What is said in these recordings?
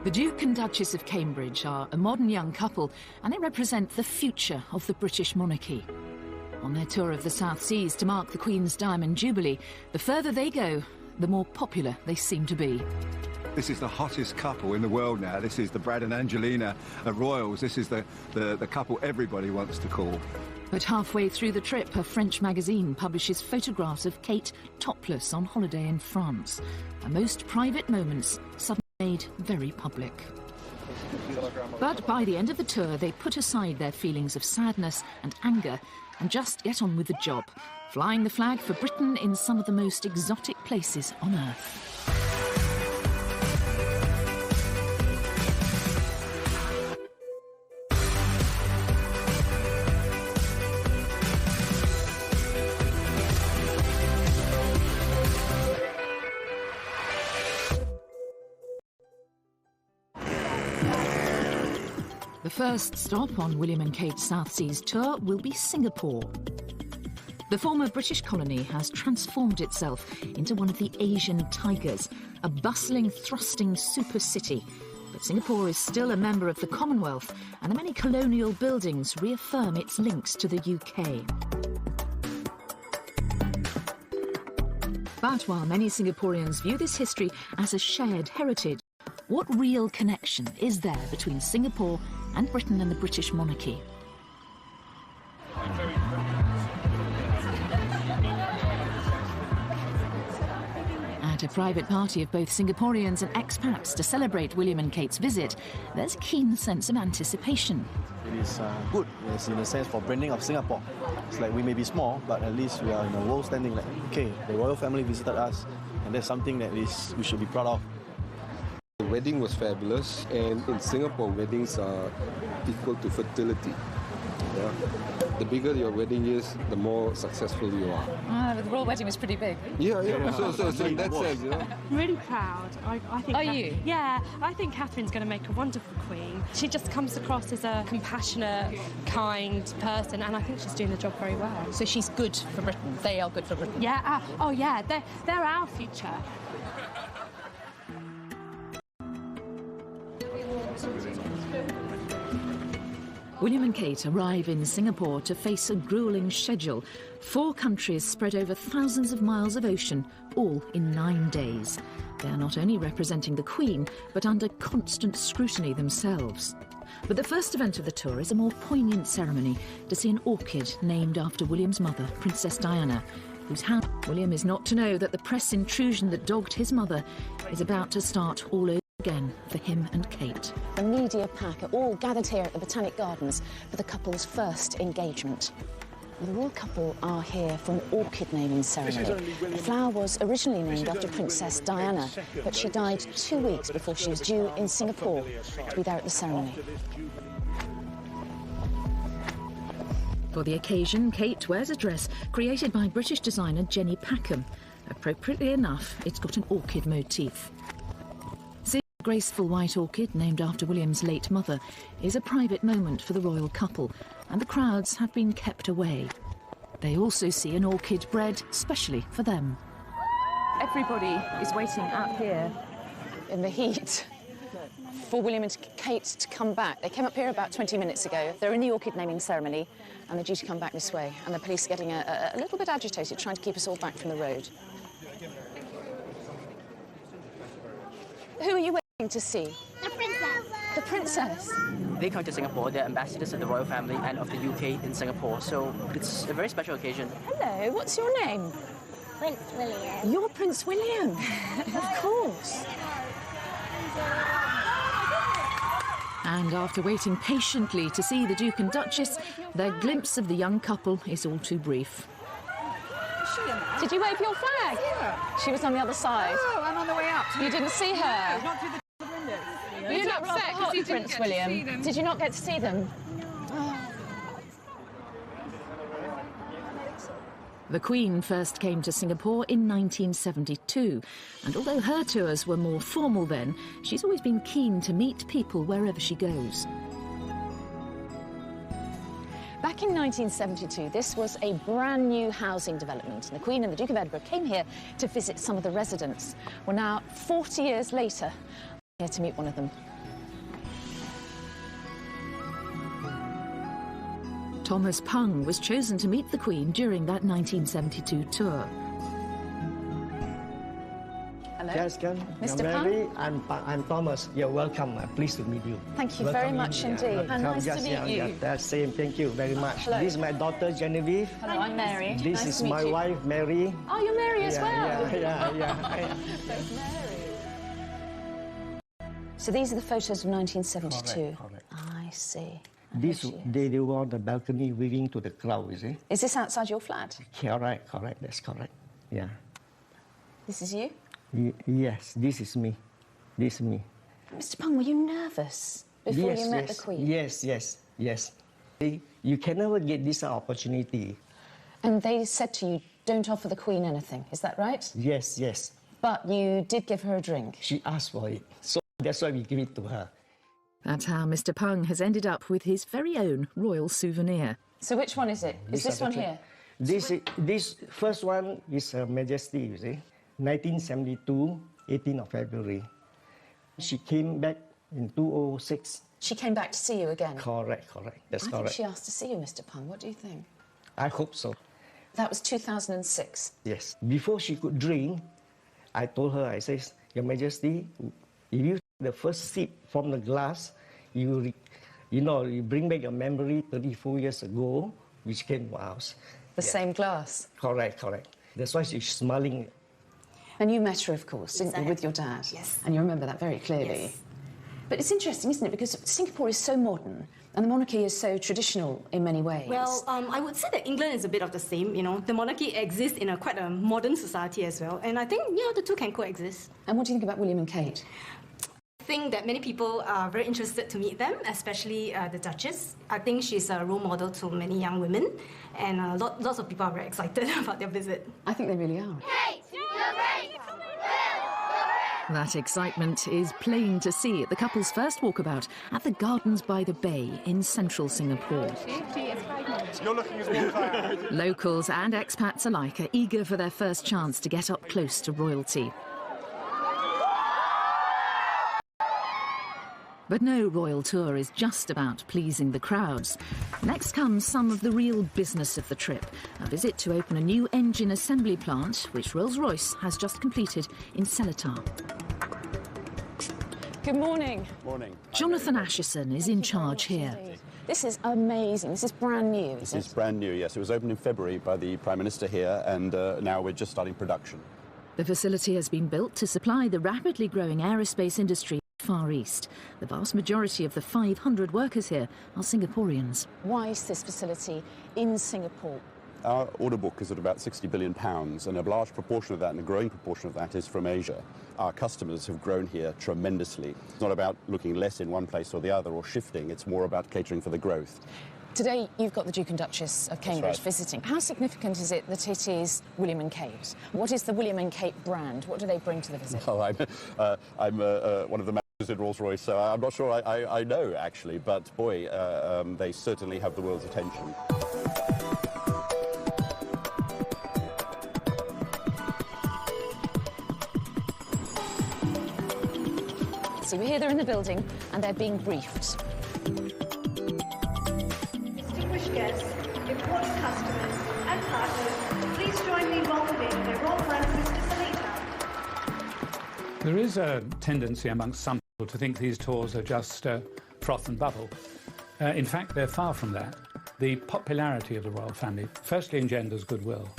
The Duke and Duchess of Cambridge are a modern young couple, and they represent the future of the British monarchy. On their tour of the South Seas to mark the Queen's Diamond Jubilee, the further they go, the more popular they seem to be. This is the hottest couple in the world now. This is the Brad and Angelina royals. This is the couple everybody wants to call. But halfway through the trip, a French magazine publishes photographs of Kate topless on holiday in France. Her most private moments suddenly made very public. But by the end of the tour, they put aside their feelings of sadness and anger and just get on with the job, flying the flag for Britain in some of the most exotic places on earth. The first stop on William and Kate's South Seas tour will be Singapore. The former British colony has transformed itself into one of the Asian tigers, a bustling, thrusting super city. But Singapore is still a member of the Commonwealth, and the many colonial buildings reaffirm its links to the UK. But while many Singaporeans view this history as a shared heritage, what real connection is there between Singapore and Britain and the British monarchy? At a private party of both Singaporeans and expats to celebrate William and Kate's visit, there's a keen sense of anticipation. It is good, yes, in a sense, for branding of Singapore. It's like we may be small, but at least we are in a world standing like, okay, the royal family visited us, and that's something that we should be proud of. The wedding was fabulous, and in Singapore, weddings are equal to fertility. Yeah. The bigger your wedding is, the more successful you are. The royal wedding was pretty big. Yeah. So in that sense, you know. I'm really proud. I think. Are you? Yeah, I think Catherine's going to make a wonderful queen. She just comes across as a compassionate, kind person, and I think she's doing the job very well. So she's good for Britain. They are good for Britain. Yeah. Oh, yeah. They're our future. William and Kate arrive in Singapore to face a gruelling schedule. 4 countries spread over thousands of miles of ocean, all in 9 days. They are not only representing the Queen, but under constant scrutiny themselves. But the first event of the tour is a more poignant ceremony to see an orchid named after William's mother, Princess Diana, whose house William is not to know that the press intrusion that dogged his mother is about to start all over again for him and Kate. The media pack are all gathered here at the Botanic Gardens for the couple's first engagement. The royal couple are here for an orchid naming ceremony. The flower was originally named after Princess Diana, but she died 2 weeks before she was due in Singapore to be there at the ceremony. For the occasion, Kate wears a dress created by British designer Jenny Packham. Appropriately enough, it's got an orchid motif. Graceful white orchid, named after William's late mother, is a private moment for the royal couple, and the crowds have been kept away. They also see an orchid bred specially for them. Everybody is waiting out here In the heat for William and Kate to come back. They came up here about 20 minutes ago. They're in the orchid naming ceremony, and they're due to come back this way. And the police are getting a little bit agitated, trying to keep us all back from the road. Who are you waiting to see? The princess. The princess? They come to Singapore, they're ambassadors of the royal family and of the UK in Singapore, so it's a very special occasion. Hello, what's your name? Prince William. You're Prince William. Of course. And after waiting patiently to see the Duke and Duchess, their glimpse of the young couple is all too brief. Did you wave your flag? Yeah. She was on the other side. Oh, I'm on the way up. You didn't see her? No, not through the window. Were you not upset because you didn't Prince William? Did you not get to see them? The Queen first came to Singapore in 1972, and although her tours were more formal then, she's always been keen to meet people wherever she goes. Back in 1972, this was a brand new housing development, and the Queen and the Duke of Edinburgh came here to visit some of the residents. Well, now, 40 years later, Here to meet one of them. Thomas Pung was chosen to meet the Queen during that 1972 tour. Hello. Yes, Mr. Mary, I'm Thomas. You're welcome. I'm pleased to meet you. Thank you very much indeed. Welcome. Nice to Yes, meet you. That's same. Thank you very much. Hello. This is my daughter Genevieve. Hello, I'm Mary. This nice is to meet my you. wife Mary. Oh, you're Mary as well. Yeah. There's Mary. So these are the photos of 1972. Correct. I see. This they were on the balcony waving to the crowd, you see? Is this outside your flat? Correct. That's correct. Yeah. This is you? Yes, this is me. This is me. Mr. Pung, were you nervous before you met the Queen? Yes. You can never get this opportunity. And they said to you, don't offer the Queen anything, is that right? Yes. But you did give her a drink? She asked for it, so that's why we give it to her. That's how Mr. Pung has ended up with his very own royal souvenir. So which one is it? Is this one here? This first one is Her Majesty, you see. 1972, 18th of February. She came back in 2006. She came back to see you again? Correct. That's I correct. think she asked to see you, Mr. Pung. What do you think? I hope so. That was 2006? Yes. Before she could drink, I told her, I said, Your Majesty, if you take the first sip from the glass, you bring back your memory 34 years ago, which came to us. The same glass? Correct. That's why she's smiling. And you met her, of course, didn't you, with your dad? Yes. And you remember that very clearly. Yes. But it's interesting, isn't it? Because Singapore is so modern and the monarchy is so traditional in many ways. Well, I would say that England is a bit of the same. The monarchy exists in quite a modern society as well. And I think, the two can coexist. And what do you think about William and Kate? I think that many people are very interested to meet them, especially the Duchess. I think she's a role model to many young women, and lots of people are very excited about their visit. I think they really are. Kate, you're great! That excitement is plain to see at the couple's first walkabout at the Gardens by the Bay in central Singapore. You're looking as well as I am. Locals and expats alike are eager for their first chance to get up close to royalty. But no royal tour is just about pleasing the crowds. Next comes some of the real business of the trip, a visit to open a new engine assembly plant, which Rolls-Royce has just completed in Seletar. Good morning. Morning. Jonathan Asherson is in charge here. This is amazing. This is brand new, This is brand new, yes. It was opened in February by the Prime Minister here, and now we're just starting production. The facility has been built to supply the rapidly growing aerospace industry Far East. The vast majority of the 500 workers here are Singaporeans. Why is this facility in Singapore? Our order book is at about £60 billion, and a large proportion of that, and a growing proportion of that, is from Asia. Our customers have grown here tremendously. It's not about looking less in one place or the other or shifting, it's more about catering for the growth. Today, you've got the Duke and Duchess of Cambridge right. visiting. How significant is it that it is William and Kate? What is the William and Kate brand? What do they bring to the visit? Oh, I'm one of the managers at Rolls-Royce, so I'm not sure I know, actually, but boy, they certainly have the world's attention. So we're here, they're in the building, and they're being briefed. Distinguished guests, important customers and partners, please join me in welcoming their Royal Highness Mr. Seletar. There is a tendency amongst some people to think these tours are just froth and bubble. In fact, they're far from that. The popularity of the royal family firstly engenders goodwill,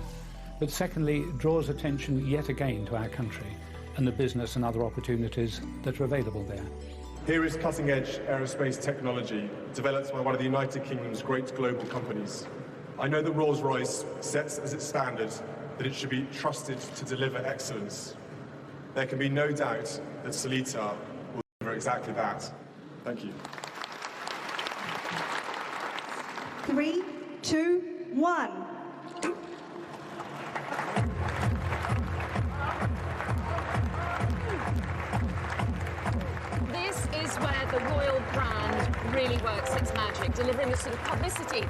but secondly draws attention yet again to our country and the business and other opportunities that are available there. Here is cutting-edge aerospace technology developed by one of the United Kingdom's great global companies. I know that Rolls-Royce sets as its standard that it should be trusted to deliver excellence. There can be no doubt that Seletar will deliver exactly that. Thank you. 3, 2, 1. This is where the royal brand really works its magic, delivering the sort of publicity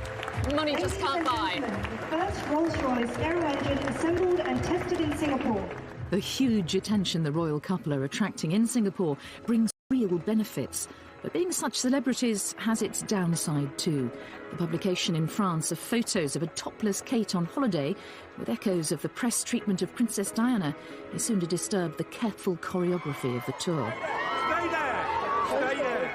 money just can't buy. The first Rolls-Royce aero engine assembled and tested in Singapore. The huge attention the royal couple are attracting in Singapore brings dual benefits. But being such celebrities has its downside too. The publication in France of photos of a topless Kate on holiday, with echoes of the press treatment of Princess Diana, is soon to disturb the careful choreography of the tour. Stay there! Stay there!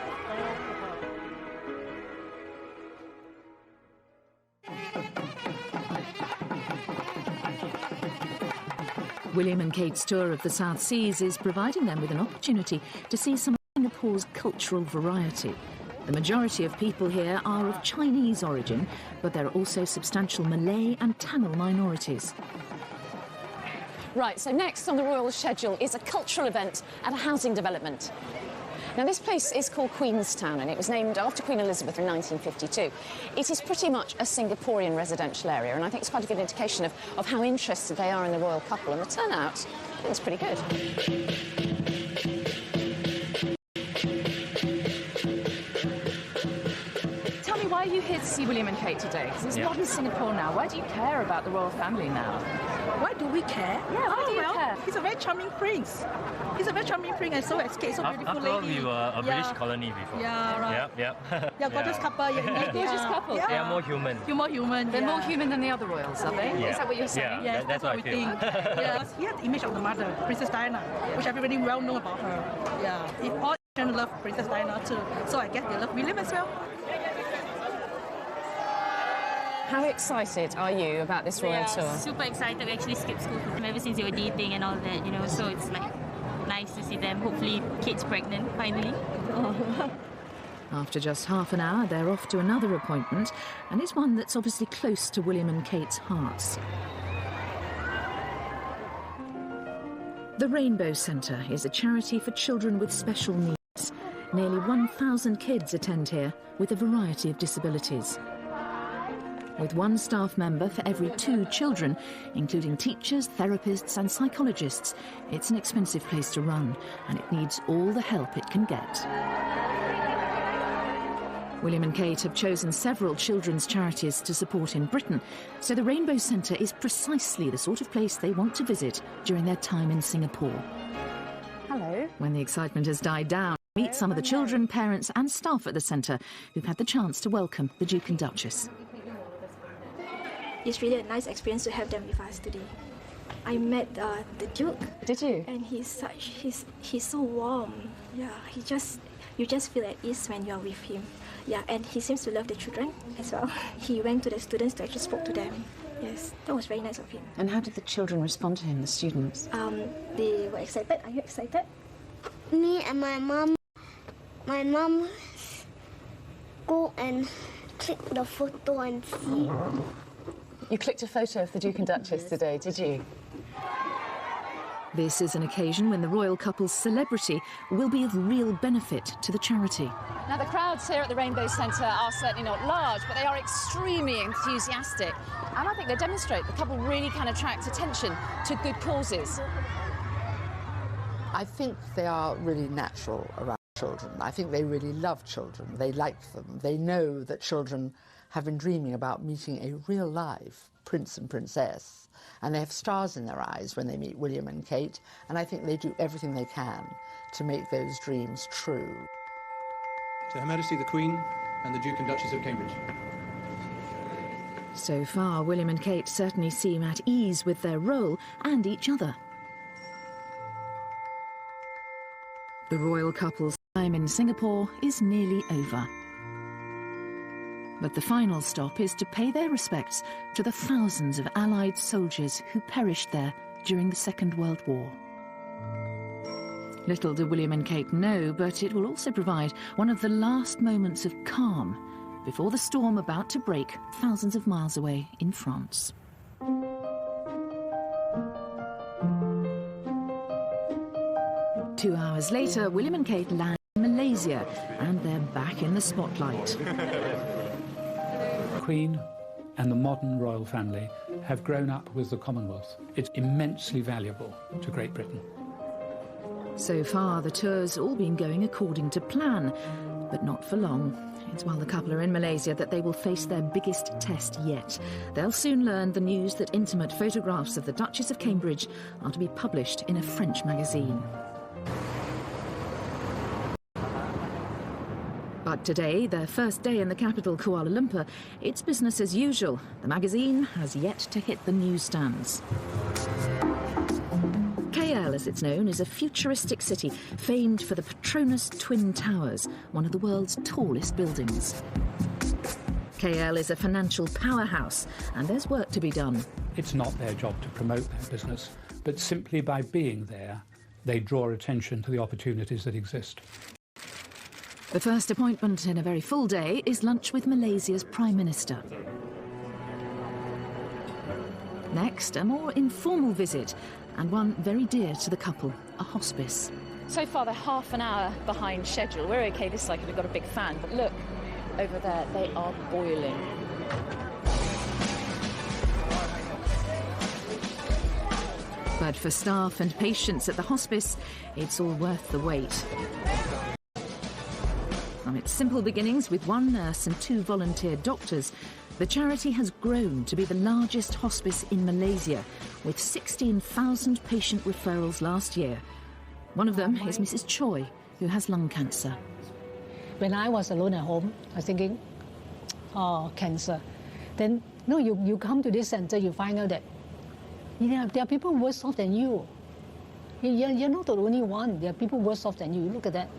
William and Kate's tour of the South Seas is providing them with an opportunity to see some of Singapore's cultural variety. The majority of people here are of Chinese origin, but there are also substantial Malay and Tamil minorities. Right, so next on the royal schedule is a cultural event at a housing development. Now, this place is called Queenstown, and it was named after Queen Elizabeth in 1952. It is pretty much a Singaporean residential area, and I think it's quite a good indication of how interested they are in the royal couple, and the turnout is pretty good. Tell me, why are you here to see William and Kate today? Because it's modern Singapore now. Why do you care about the royal family now? Why do we care? Yeah, why do you care? He's a very charming prince. He's a very charming prince and so escaped, so beautiful After all, lady. we were a British colony before. Yeah, right. Yep. Yeah, gorgeous couple. Yeah, gorgeous couple. They are more human. You're more human. They're more human than the other royals, are they? Yeah. Is that what you're saying? Yeah, Yes, that's what I we feel. think. Yes, he had the image of the mother, Princess Diana, which everybody well know about her. Yeah, if all Asians love Princess Diana too, so I guess they love William as well. How excited are you about this royal tour? Super excited. We actually skipped school ever since they were dating and all that, you know, so it's like nice to see them. Hopefully Kate's pregnant finally. After just half an hour, they're off to another appointment, and it's one that's obviously close to William and Kate's hearts. The Rainbow Centre is a charity for children with special needs. Nearly 1,000 kids attend here with a variety of disabilities. With one staff member for every 2 children, including teachers, therapists and psychologists, it's an expensive place to run, and it needs all the help it can get. William and Kate have chosen several children's charities to support in Britain, so the Rainbow Centre is precisely the sort of place they want to visit during their time in Singapore. Hello. When the excitement has died down, meet some of the children, parents and staff at the centre who've had the chance to welcome the Duke and Duchess. It's really a nice experience to have them with us today. I met the Duke. Did you? And he's so warm. Yeah, you just feel at ease when you're with him. Yeah, and he seems to love the children as well. He went to the students to actually spoke to them. Yes, that was very nice of him. And how did the children respond to him, the students? They were excited. Are you excited? Me and my mom go and click the photo and see. You clicked a photo of the Duke and Duchess today, did you? This is an occasion when the royal couple's celebrity will be of real benefit to the charity. Now, the crowds here at the Rainbow Centre are certainly not large, but they are extremely enthusiastic. And I think they demonstrate the couple really can attract attention to good causes. I think they are really natural around children. I think they really love children. They like them. They know that children have been dreaming about meeting a real live prince and princess, and they have stars in their eyes when they meet William and Kate, and I think they do everything they can to make those dreams true. To Her Majesty the Queen and the Duke and Duchess of Cambridge. So far, William and Kate certainly seem at ease with their role and each other. The royal couple's time in Singapore is nearly over. But the final stop is to pay their respects to the thousands of Allied soldiers who perished there during the Second World War. Little do William and Kate know, but it will also provide one of the last moments of calm before the storm about to break thousands of miles away in France. 2 hours later, William and Kate land in Malaysia, and they're back in the spotlight. The Queen and the modern royal family have grown up with the Commonwealth. It's immensely valuable to Great Britain. So far, the tour's all been going according to plan, but not for long. It's while the couple are in Malaysia that they will face their biggest test yet. They'll soon learn the news that intimate photographs of the Duchess of Cambridge are to be published in a French magazine. But today, their first day in the capital, Kuala Lumpur, it's business as usual. The magazine has yet to hit the newsstands. KL, as it's known, is a futuristic city famed for the Petronas Twin Towers, one of the world's tallest buildings. KL is a financial powerhouse, and there's work to be done. It's not their job to promote their business, but simply by being there, they draw attention to the opportunities that exist. The first appointment in a very full day is lunch with Malaysia's Prime Minister. Next, a more informal visit, and one very dear to the couple, a hospice. So far, they're half an hour behind schedule. We're okay this side because we've got a big fan, but look, over there, they are boiling. But for staff and patients at the hospice, it's all worth the wait. From its simple beginnings with one nurse and 2 volunteer doctors, the charity has grown to be the largest hospice in Malaysia, with 16,000 patient referrals last year. One of them is Mrs. Choi, who has lung cancer. When I was alone at home, I was thinking, oh, cancer. Then, no, you come to this center, you find out that there are people worse off than you. You're not the only one. There are people worse off than you. Look at that.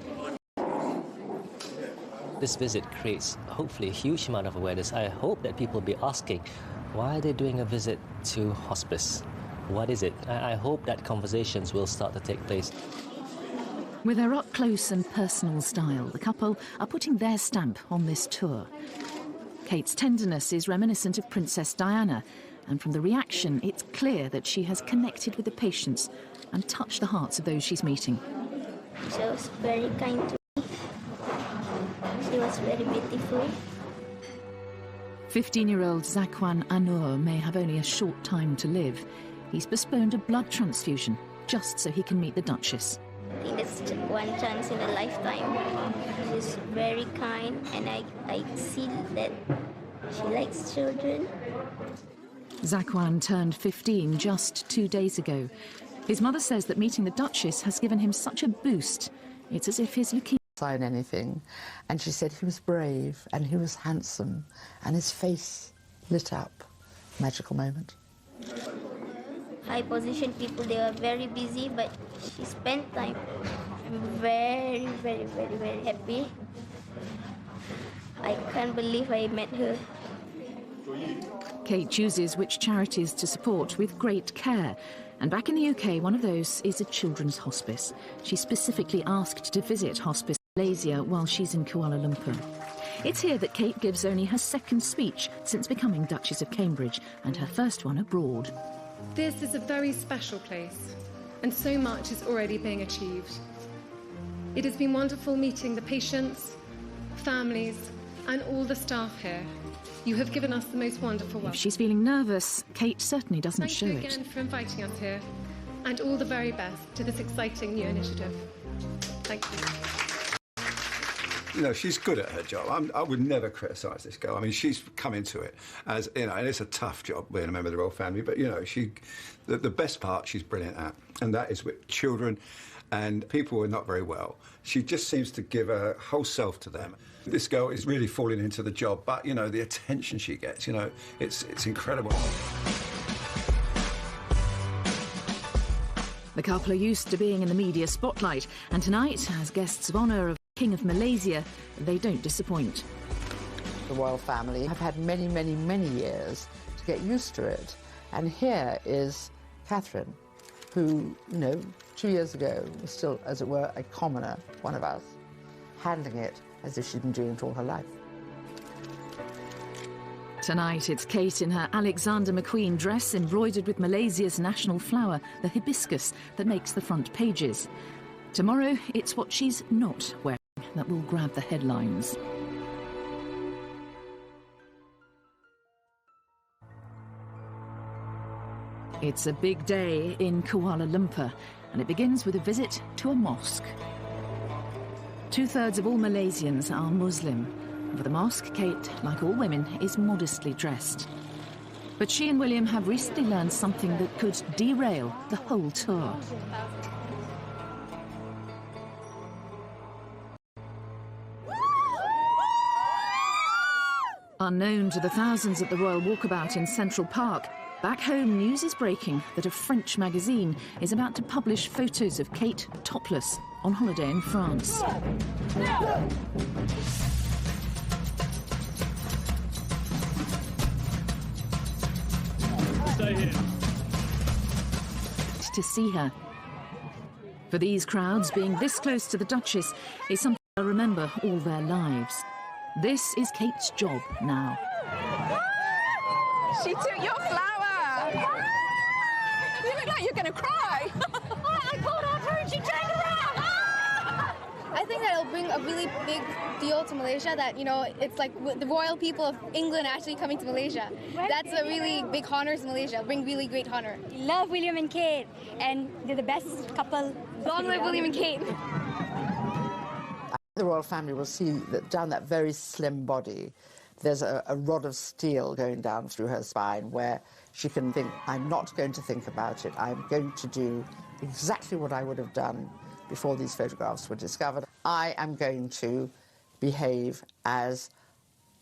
This visit creates, hopefully, a huge amount of awareness. I hope that people will be asking, why are they doing a visit to hospice? What is it? I hope that conversations will start to take place. With their up-close and personal style, the couple are putting their stamp on this tour. Kate's tenderness is reminiscent of Princess Diana, and from the reaction, it's clear that she has connected with the patients and touched the hearts of those she's meeting. She was very kind to me. She was very beautiful. 15-year-old Zakwan Anur may have only a short time to live. He's postponed a blood transfusion just so he can meet the Duchess. I think that's one chance in a lifetime. She's very kind, and I see that she likes children. Zakwan turned 15 just 2 days ago. His mother says that meeting the Duchess has given him such a boost. It's as if his leukemia... Sign anything. And she said he was brave and he was handsome and his face lit up. Magical moment. High position people, they are very busy, but she spent time. I'm very, very, very, very happy. I can't believe I met her. Kate chooses which charities to support with great care. And back in the UK, one of those is a children's hospice. She specifically asked to visit Hospice Malaysia while she's in Kuala Lumpur. It's here that Kate gives only her second speech since becoming Duchess of Cambridge, and her first one abroad. This is a very special place, and so much is already being achieved. It has been wonderful meeting the patients, families, and all the staff here. You have given us the most wonderful welcome. If she's feeling nervous, Kate certainly doesn't show it. Thank you again for inviting us here, and all the very best to this exciting new initiative. Thank you. You know, she's good at her job. I would never criticise this girl. I mean, she's come into it as, you know, and it's a tough job being a member of the royal family, but, you know, the best part she's brilliant at, and that is with children and people who are not very well. She just seems to give her whole self to them. This girl is really falling into the job, but, you know, the attention she gets, you know, it's incredible. The couple are used to being in the media spotlight, and tonight, as guests of honour of King of Malaysia, they don't disappoint. The royal family have had many, many, many years to get used to it. And here is Catherine, who, you know, 2 years ago was still, as it were, a commoner, one of us, handling it as if she'd been doing it all her life. Tonight, it's Kate in her Alexander McQueen dress embroidered with Malaysia's national flower, the hibiscus, that makes the front pages. Tomorrow, it's what she's not wearing that will grab the headlines. It's a big day in Kuala Lumpur, and it begins with a visit to a mosque. 2/3 of all Malaysians are Muslim. For the mosque, Kate, like all women, is modestly dressed. But she and William have recently learned something that could derail the whole tour. Unknown to the thousands at the Royal Walkabout in Central Park, back home news is breaking that a French magazine is about to publish photos of Kate topless on holiday in France. Stay here. To see her. For these crowds, being this close to the Duchess is something they'll remember all their lives. This is Kate's job now. She took your flower! You look like you're going to cry! I called out her and she turned around! I think that it'll bring a really big deal to Malaysia, that, you know, it's like the royal people of England actually coming to Malaysia. That's a really big honor to Malaysia, bring really great honor. Love William and Kate, and they're the best couple. Long live William and Kate. The royal family will see that down that very slim body, there's a rod of steel going down through her spine where she can think, I'm not going to think about it. I'm going to do exactly what I would have done before these photographs were discovered. I am going to behave as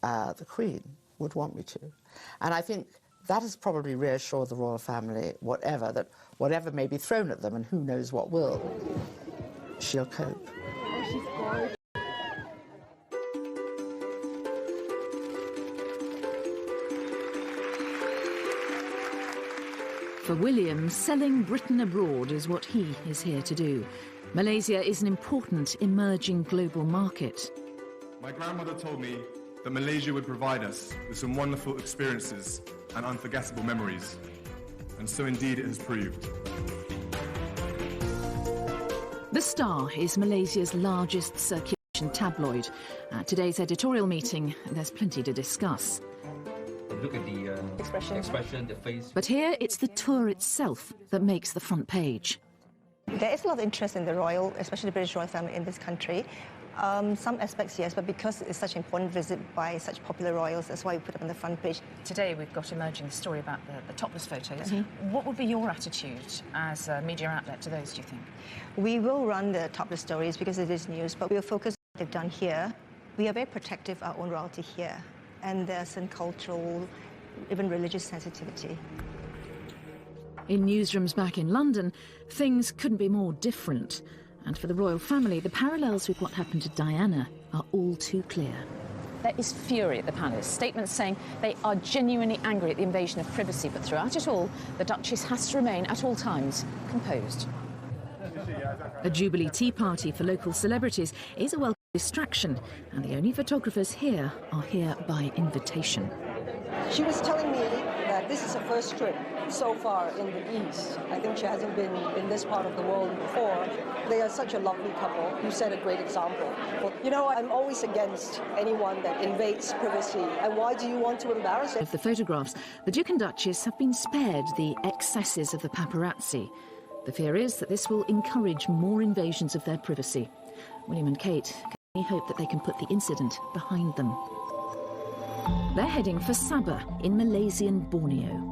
the Queen would want me to. And I think that has probably reassured the royal family, whatever may be thrown at them, and who knows what will, she'll cope. Oh, she's gorgeous. For William, selling Britain abroad is what he is here to do. Malaysia is an important emerging global market. My grandmother told me that Malaysia would provide us with some wonderful experiences and unforgettable memories. And so indeed it has proved. The Star is Malaysia's largest circulation tabloid. At today's editorial meeting, there's plenty to discuss. Look at the expression, the face. But here, it's the tour itself that makes the front page. There is a lot of interest in the royal, especially the British royal family in this country. Some aspects, yes, but because it's such an important visit by such popular royals, that's why we put it on the front page. Today we've got emerging the story about the topless photos. What would be your attitude as a media outlet to those, do you think? We will run the topless stories because it is news, but we'll focus on what they've done here. We are very protective of our own royalty here, and there's some cultural, even religious sensitivity. In newsrooms back in London, things couldn't be more different. And for the royal family, the parallels with what happened to Diana are all too clear. There is fury at the palace, statements saying they are genuinely angry at the invasion of privacy, but throughout it all, the Duchess has to remain at all times composed. A Jubilee tea party for local celebrities is a welcome distraction, and the only photographers here are here by invitation. She was telling me that this is her first trip so far in the East. I think she hasn't been in this part of the world before. They are such a lovely couple. You set a great example. But, you know, I'm always against anyone that invades privacy. And why do you want to embarrass it? Of the photographs, the Duke and Duchess have been spared the excesses of the paparazzi. The fear is that this will encourage more invasions of their privacy. William and Kate can only hope that they can put the incident behind them. They're heading for Sabah in Malaysian Borneo.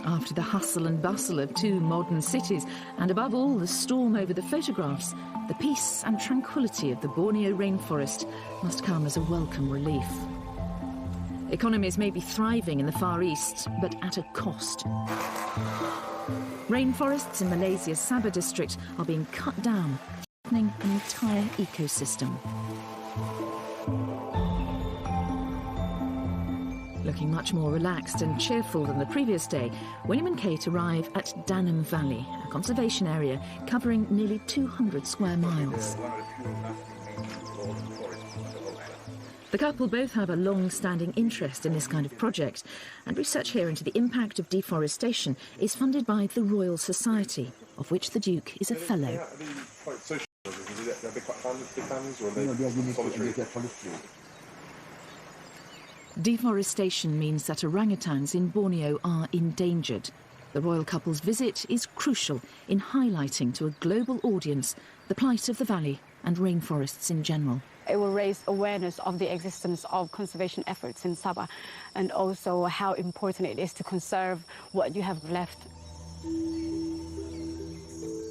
After the hustle and bustle of two modern cities, and above all the storm over the photographs, the peace and tranquility of the Borneo rainforest must come as a welcome relief. Economies may be thriving in the Far East, but at a cost. Rainforests in Malaysia's Sabah district are being cut down, threatening an entire ecosystem. Looking much more relaxed and cheerful than the previous day, William and Kate arrive at Danam Valley, a conservation area covering nearly 200 square miles. The couple both have a long-standing interest in this kind of project, and research here into the impact of deforestation is funded by the Royal Society, of which the Duke is a fellow. Deforestation means that orangutans in Borneo are endangered. The royal couple's visit is crucial in highlighting to a global audience the plight of the valley and rainforests in general. It will raise awareness of the existence of conservation efforts in Sabah, and also how important it is to conserve what you have left.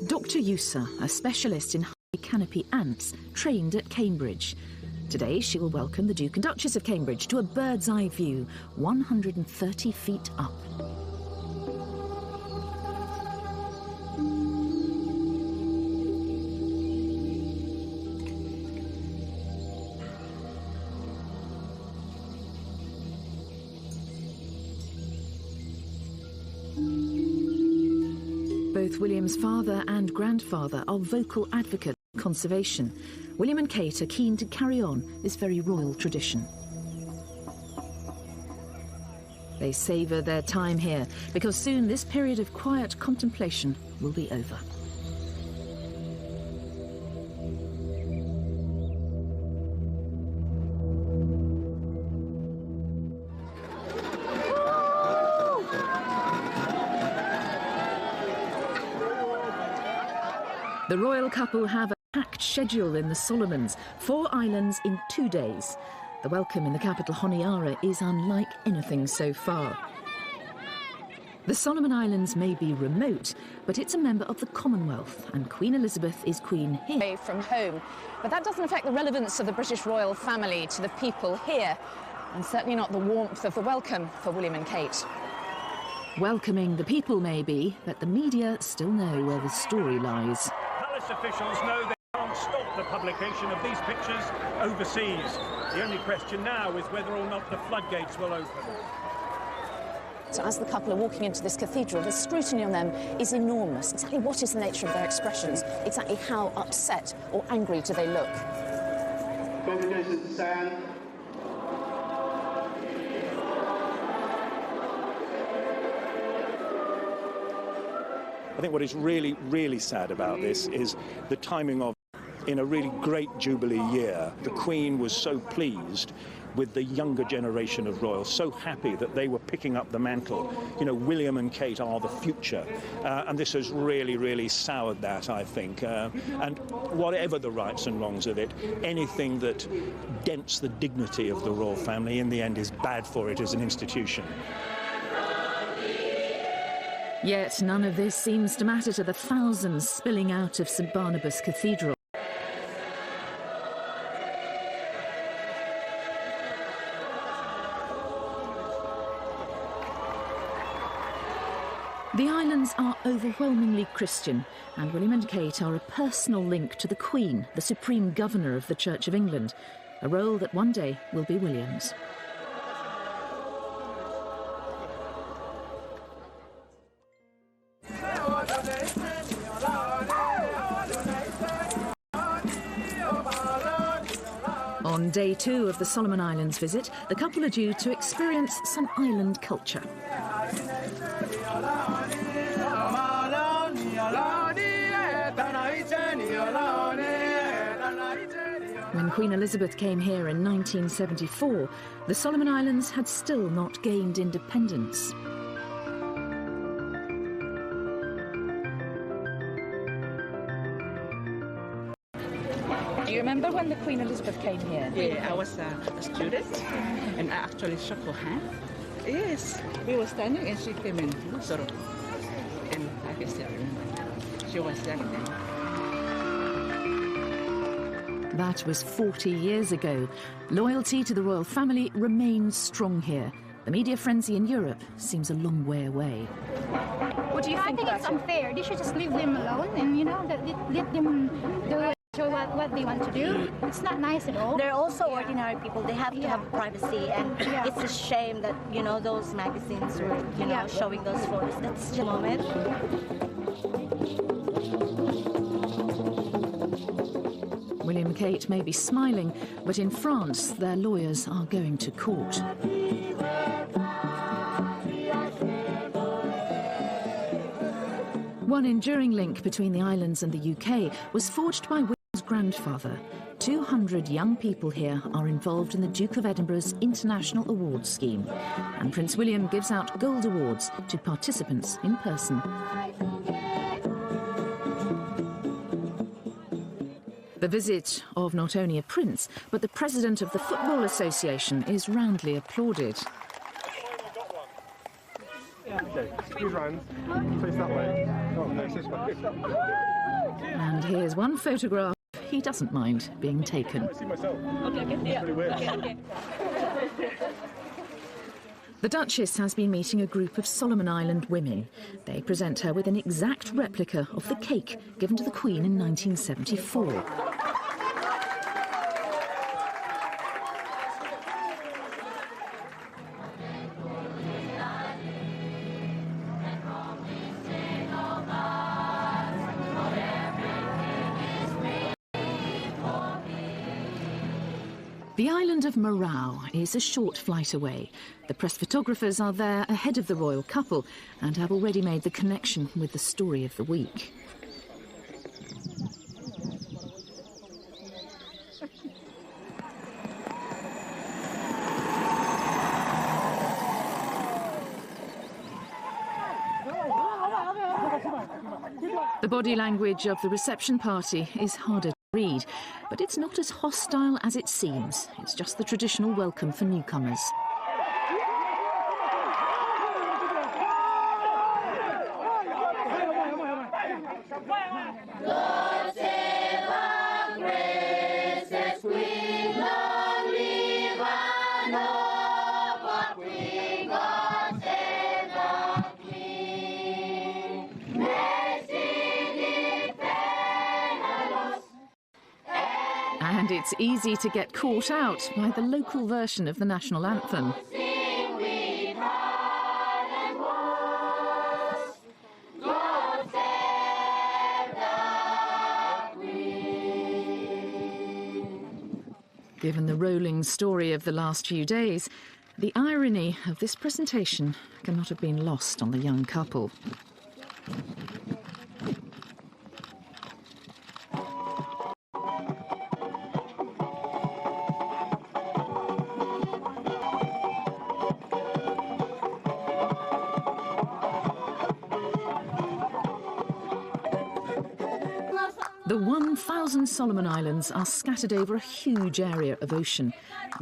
Dr. Yusa, a specialist in high canopy ants, trained at Cambridge. Today, she will welcome the Duke and Duchess of Cambridge to a bird's-eye view, 130 feet up. Both William's father and grandfather are vocal advocates of conservation. William and Kate are keen to carry on this very royal tradition. They savour their time here because soon this period of quiet contemplation will be over. The royal couple have a packed schedule in the Solomons, 4 islands in 2 days. The welcome in the capital Honiara is unlike anything so far. The Solomon Islands may be remote, but it's a member of the Commonwealth, and Queen Elizabeth is queen here. Away from home, but that doesn't affect the relevance of the British royal family to the people here, and certainly not the warmth of the welcome for William and Kate. Welcoming the people may be, but the media still know where the story lies. Palace officials know they can't stop the publication of these pictures overseas. The only question now is whether or not the floodgates will open. So as the couple are walking into this cathedral, the scrutiny on them is enormous. Exactly what is the nature of their expressions? Exactly how upset or angry do they look? Congratulations, Sam. I think what is really, really sad about this is the timing of, in a really great Jubilee year, the Queen was so pleased with the younger generation of royals, so happy that they were picking up the mantle. You know, William and Kate are the future, and this has really, really soured that, I think. And whatever the rights and wrongs of it, anything that dents the dignity of the royal family in the end is bad for it as an institution. Yet none of this seems to matter to the thousands spilling out of St Barnabas Cathedral. The islands are overwhelmingly Christian, and William and Kate are a personal link to the Queen, the Supreme Governor of the Church of England, a role that one day will be William's. On day 2 of the Solomon Islands visit, the couple are due to experience some island culture. When Queen Elizabeth came here in 1974, the Solomon Islands had still not gained independence. Do you remember when the Queen Elizabeth came here? Yeah, I was a student, and I actually shook her hand. Yes, we were standing, and she came in, sort of, and I can still remember. She was young then. That was 40 years ago. Loyalty to the royal family remains strong here. The media frenzy in Europe seems a long way away. What do you think? I think it's unfair. They should just leave them alone and, you know, let them do what they want to do. It's not nice at all. They're also ordinary people. They have to have privacy, and it's a shame that, you know, those magazines were, you know, showing those photos. That's the moment. William and Kate may be smiling, but in France, their lawyers are going to court. One enduring link between the islands and the UK was forged by William's grandfather. 200 young people here are involved in the Duke of Edinburgh's International Awards scheme, and Prince William gives out gold awards to participants in person. The visit of not only a prince, but the president of the Football Association is roundly applauded. Okay, squeeze round, face that way. Oh, no, this way. And here's one photograph he doesn't mind being taken. The Duchess has been meeting a group of Solomon Island women. They present her with an exact replica of the cake given to the Queen in 1974. The island of Marau is a short flight away. The press photographers are there ahead of the royal couple and have already made the connection with the story of the week. The body language of the reception party is harder to read, but it's not as hostile as it seems. It's just the traditional welcome for newcomers. And it's easy to get caught out by the local version of the national anthem. Given the rolling story of the last few days, the irony of this presentation cannot have been lost on the young couple. The 1,000 Solomon Islands are scattered over a huge area of ocean.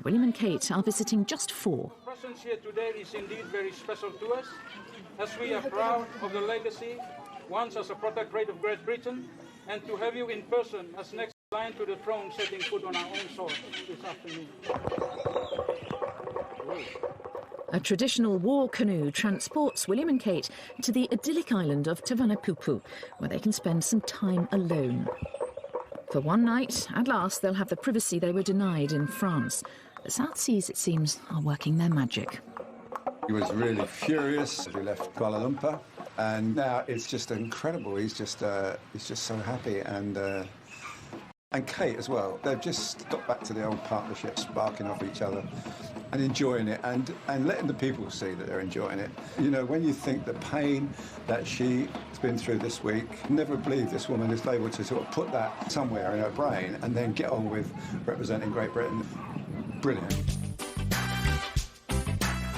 William and Kate are visiting just 4. Our presence here today is indeed very special to us, as we are proud of the legacy, once as a protectorate of Great Britain, and to have you in person as next in line to the throne setting foot on our own soil this afternoon. A traditional war canoe transports William and Kate to the idyllic island of Tavanapupu, where they can spend some time alone. For one night, at last, they'll have the privacy they were denied in France. The South Seas, it seems, are working their magic. He was really furious as we left Kuala Lumpur, and now it's just incredible. He's just so happy, and Kate as well. They've just got back to the old partnership, sparking off each other and enjoying it, and letting the people see that they're enjoying it. You know, when you think the pain that she's been through this week, never believe this woman is able to sort of put that somewhere in her brain and then get on with representing Great Britain. Brilliant.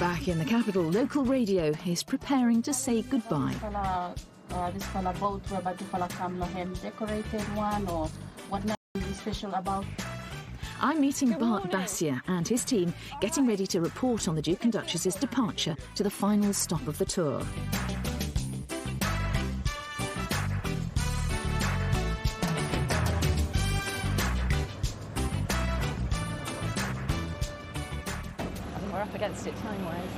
Back in the capital, local radio is preparing to say goodbye. This fella boat where but fella come him decorated one, or what is special about? I'm meeting Bart Bassier and his team, getting ready to report on the Duke and Duchess's departure to the final stop of the tour. We're up against it time-wise.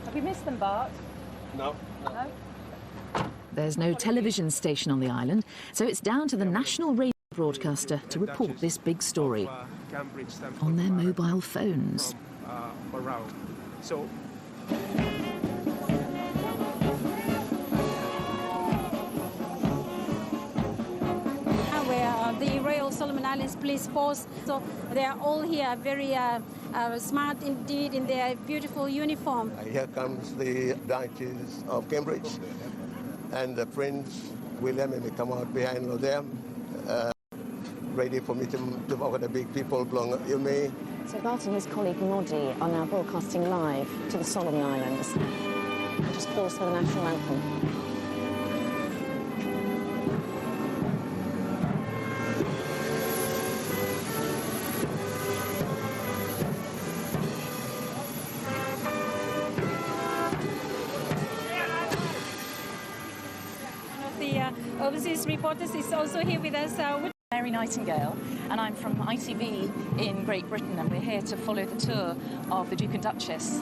Have you missed them, Bart? No. No? There's no television station on the island, so it's down to the national radio broadcaster to report this big story on their mobile phones. So where the Royal Solomon Islands Police Force, so they are all here very smart indeed in their beautiful uniform. Here comes the Duchess of Cambridge and the Prince William, and they come out behind them, ready for me to walk with the big people along Ilme. So Bart and his colleague Modi are now broadcasting live to the Solomon Islands. Just pause for the national anthem. Overseas reporters is also here with us. Mary Nightingale, and I'm from ITV in Great Britain, and we're here to follow the tour of the Duke and Duchess.